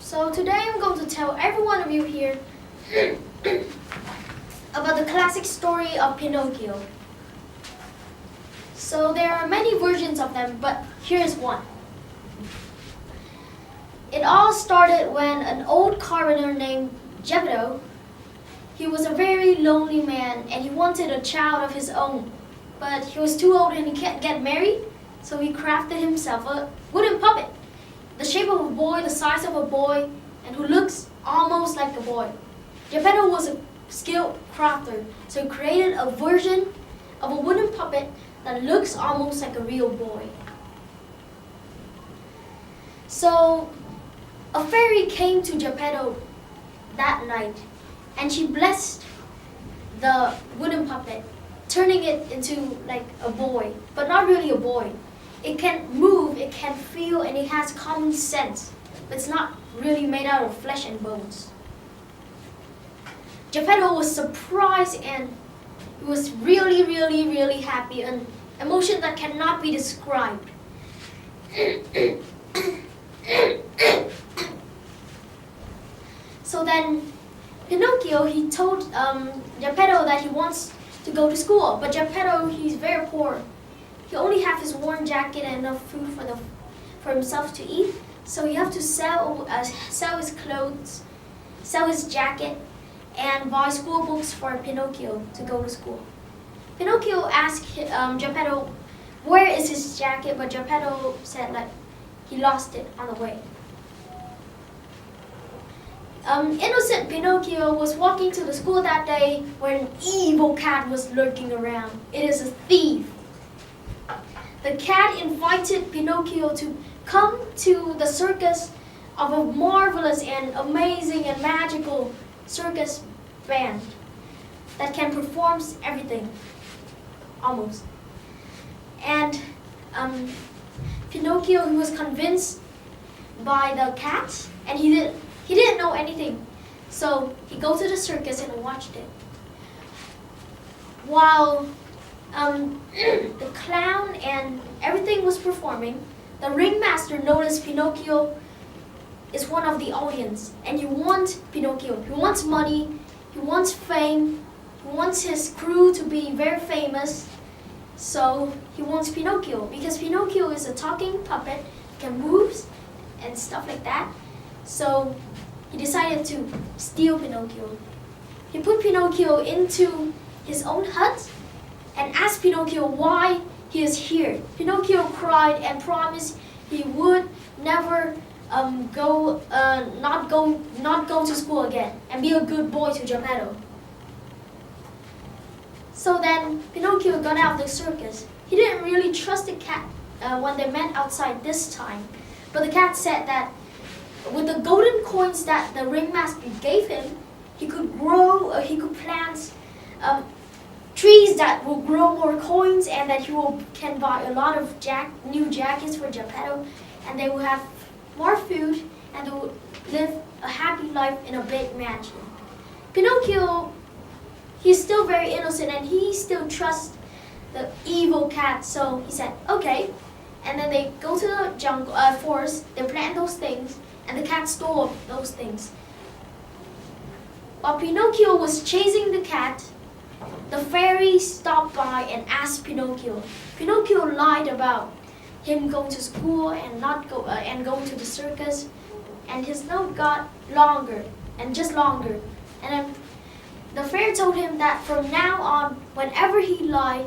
So today I'm going to tell every one of you here about the classic story of Pinocchio. So there are many versions of them, but here's one. It all started when an old carpenter named Geppetto, he was a very lonely man and he wanted a child of his own. But he was too old and he can't get married, so he crafted himself a wooden puppet, the shape of a boy, the size of a boy, and who looks almost like a boy. Geppetto was a skilled crafter, so he created a version of a wooden puppet that looks almost like a real boy. So a fairy came to Geppetto that night, and she blessed the wooden puppet, turning it into like a boy, but not really a boy. It can move, it can feel, and it has common sense, but it's not really made out of flesh and bones. Geppetto was surprised and he was really happy, an emotion that cannot be described. So then Pinocchio, he told Geppetto that he wants to go to school, but Geppetto, he's very poor. He only has his worn jacket and enough food for himself to eat, so he has to sell his clothes, sell his jacket, and buy school books for Pinocchio to go to school. Pinocchio asked Geppetto where is his jacket, but Geppetto said like he lost it on the way. Innocent Pinocchio was walking to the school that day when an evil cat was lurking around. It is a thief. The cat invited Pinocchio to come to the circus of a marvelous and amazing and magical circus band that can perform everything, almost. And Pinocchio, he was convinced by the cat, and he didn't know anything, so he goes to the circus and watched it. While the clown and everything was performing, the ringmaster noticed Pinocchio is one of the audience, and he wants Pinocchio. He wants money, he wants fame, he wants his crew to be very famous, so he wants Pinocchio because Pinocchio is a talking puppet, can move and stuff like that. So he decided to steal Pinocchio. He put Pinocchio into his own hut and asked Pinocchio why he is here. Pinocchio cried and promised he would never not go to school again and be a good boy to Geppetto. So then Pinocchio got out of the circus. He didn't really trust the cat when they met outside this time, but the cat said that with the golden coins that the ringmaster gave him, he could plant trees that will grow more coins, and that he can buy a lot of new jackets for Geppetto, and they will have more food, and they will live a happy life in a big mansion. Pinocchio, he's still very innocent, and he still trusts the evil cat, so he said, okay. And then they go to the forest, they plant those things, and the cat stole those things. While Pinocchio was chasing the cat, the fairy stopped by and asked Pinocchio. Pinocchio lied about him going to school and going to the circus, and his note got longer and just longer. And then the fairy told him that from now on, whenever he lied,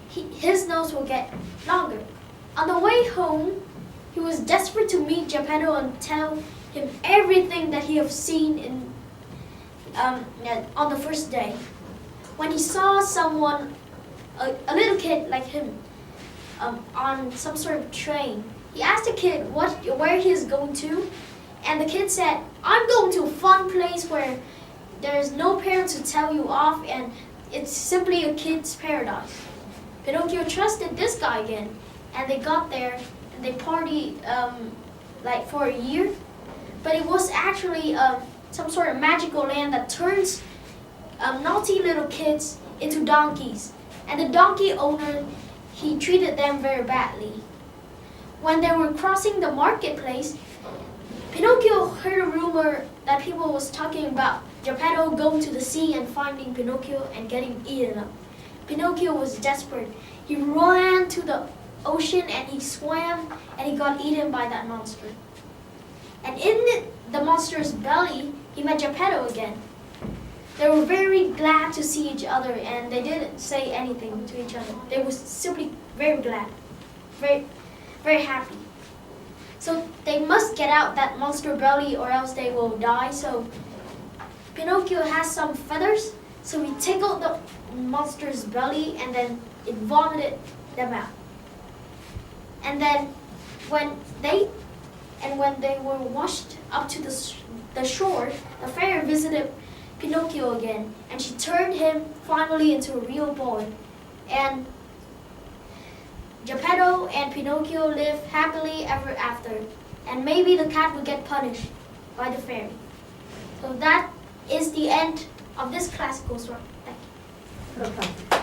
his notes will get longer. On the way home, he was desperate to meet Geppetto and tell him everything that he had seen on the first day. When he saw someone, a little kid like him, on some sort of train, he asked the kid where he is going to, and the kid said, I'm going to a fun place where there's no parents to tell you off, and it's simply a kid's paradise. Pinocchio trusted this guy again, and they got there, and they partied like for a year, but it was actually some sort of magical land that turns naughty little kids into donkeys, and the donkey owner, he treated them very badly. When they were crossing the marketplace, Pinocchio heard a people was talking about Geppetto going to the sea and finding Pinocchio and getting eaten up. Pinocchio was desperate. He ran to the ocean and he swam and he got eaten by that monster. And in the monster's belly, he met Geppetto again. They were very glad to see each other and they didn't say anything to each other. They were simply very glad, very, very happy. So they must get out that monster belly or else they will die. So Pinocchio has some feathers, so he tickled the monster's belly and then it vomited them out. And then when they were washed up to the shore, the fairy visited Pinocchio again, and she turned him finally into a real boy. And Geppetto and Pinocchio lived happily ever after. And maybe the cat would get punished by the fairy. So that is the end of this classical story. Thank you. Okay.